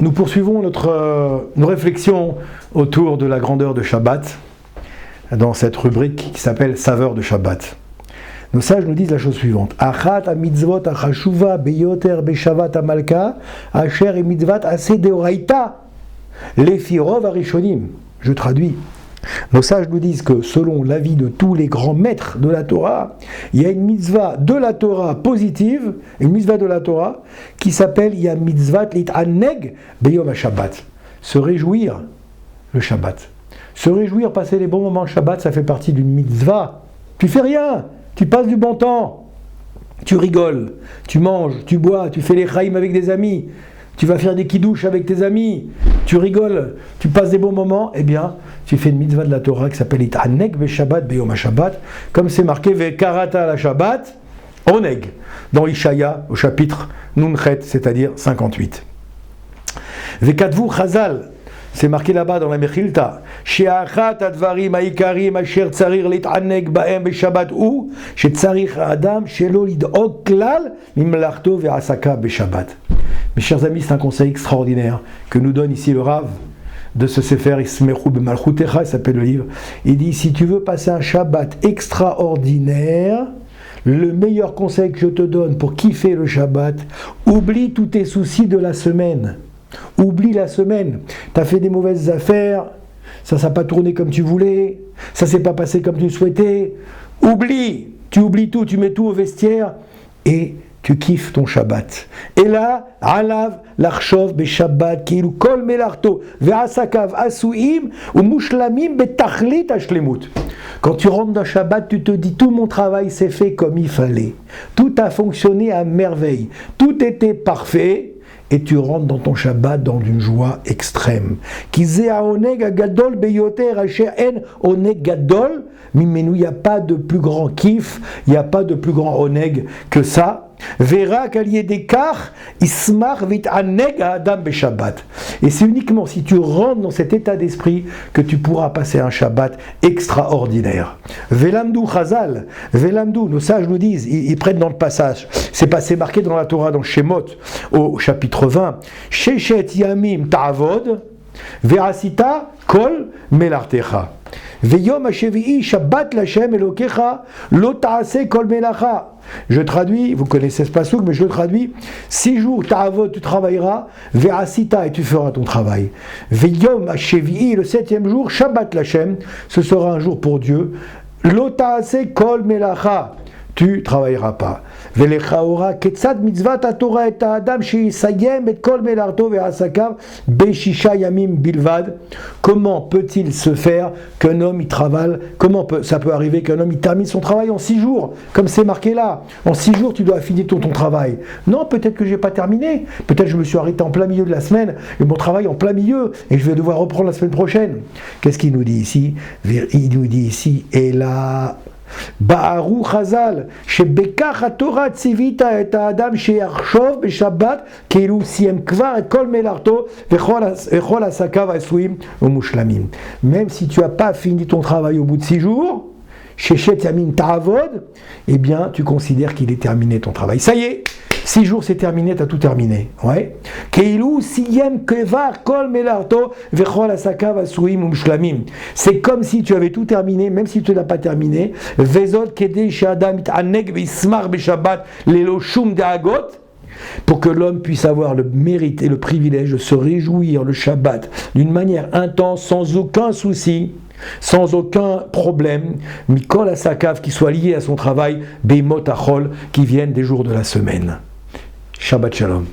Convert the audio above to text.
Nous poursuivons nos réflexions autour de la grandeur de Shabbat dans cette rubrique qui s'appelle Saveur de Shabbat. Nos sages nous disent la chose suivante: Achat a mitzvot achashuva beyoter beshavat amalka asher e mitzvat ase deoraita lefirov arishonim. Je traduis. Nos sages nous disent que selon l'avis de tous les grands maîtres de la Torah, il y a une mitzvah de la Torah positive, une mitzvah de la Torah qui s'appelle il y a mitzvat lit'aneg beyom ha-Shabbat. Se réjouir le Shabbat. Se réjouir, passer les bons moments le Shabbat, ça fait partie d'une mitzvah. Tu fais rien, tu passes du bon temps, tu rigoles, tu manges, tu bois, tu fais les chaim avec des amis, tu vas faire des kidouches avec tes amis, tu rigoles, tu passes des bons moments, eh bien, tu fais une mitzvah de la Torah qui s'appelle It'aneg Beshabbat Beyom HaShabbat, comme c'est marqué Vekarata la Shabbat, Oneg, dans Ishaya, au chapitre Nunchet, c'est-à-dire 58. Vekatvu Chazal, c'est marqué là-bas dans la Mechilta, She'achat advarim ha'ikarim asher tzarir lit'aneg ba'em beshabbat ou she'tzarich ha'adam she'lo lid'og klal mimlachto ve'asaka beshabbat. Mes chers amis, c'est un conseil extraordinaire que nous donne ici le Rav de ce Sefer Ismechu b'malchutecha, il s'appelle le livre. Il dit, si tu veux passer un Shabbat extraordinaire, le meilleur conseil que je te donne pour kiffer le Shabbat, oublie tous tes soucis de la semaine. Oublie la semaine. Tu as fait des mauvaises affaires, ça n'a pas tourné comme tu voulais, ça s'est pas passé comme tu souhaitais. Oublie, tu oublies tout, tu mets tout au vestiaire et tu kiffes ton Shabbat. Et là, alav l'archov beshabbat kilu kol melarto ve'asakav asuim ou mushlamim betachlit ashlemut. Quand tu rentres dans Shabbat, tu te dis tout mon travail s'est fait comme il fallait. Tout a fonctionné à merveille. Tout était parfait. Et tu rentres dans ton Shabbat dans une joie extrême. Ki ze haoneg hagadol beyoter asher en oneg gadol mimenu. Il n'y a pas de plus grand kiff, il n'y a pas de plus grand oneg que ça. Vera kaliye dekar ismar vit aneg adam beshabbat. Et c'est uniquement si tu rentres dans cet état d'esprit que tu pourras passer un Shabbat extraordinaire. Velamdu Chazal, Velamdu, nos sages nous disent, ils prennent dans le passage, c'est marqué dans la Torah, dans Shemot, au chapitre 20, Sheshet yamim ta'avod, ve'asita kol melartecha. Veyom hashevi'i shabbat l'Hashem elokecha lo ta'ase kol melacha. Je traduis, vous connaissez ce passouk, mais je le traduis. 6 jours, ta'avod, tu travailleras, ve'asita, et tu feras ton travail. Veyom hashevi'i, le 7e jour, shabbat l'Hashem, ce sera un jour pour Dieu. Lo ta'ase kol melacha. Tu travailleras pas. Velechaora ketzad mitzvat haTorah et ha'adam she'yisayem et kol melarto ve'asakav beshisha yamim bilvad. Comment peut-il se faire qu'un homme il travaille? Ça peut arriver qu'un homme il termine son travail en 6 jours, comme c'est marqué là. En 6 jours, tu dois finir ton travail. Non, peut-être que j'ai pas terminé. Peut-être que je me suis arrêté en plein milieu de la semaine et mon travail en plein milieu et je vais devoir reprendre la semaine prochaine. Qu'est-ce qu'il nous dit ici? Il nous dit ici, et là. Ba'aru Chazal, shebekach haTorah tzivita et ha'adam sheyachshov b'Shabbat keilu siyem kvar et kol melarto vechol asakav asuim umushlamim. Même si tu n'as pas fini ton travail au bout de 6 jours, sheshet yamin ta'avod, eh bien tu considères qu'il est terminé ton travail. Ça y est, 6 jours c'est terminé, tu as tout terminé. Ouais. Keilu siyem kvar kol melarto vechol asakav asuim umushlamim. C'est comme si tu avais tout terminé, même si tu n'as pas terminé. Vezot kedei she'adam it'aneg ve'ismar b'Shabbat lelo shum da'agot. Pour que l'homme puisse avoir le mérite et le privilège de se réjouir le Shabbat d'une manière intense, sans aucun souci, sans aucun problème, mikol asakav, qui soit lié à son travail, beimot achol, qui viennent des jours de la semaine. Shabbat Shalom.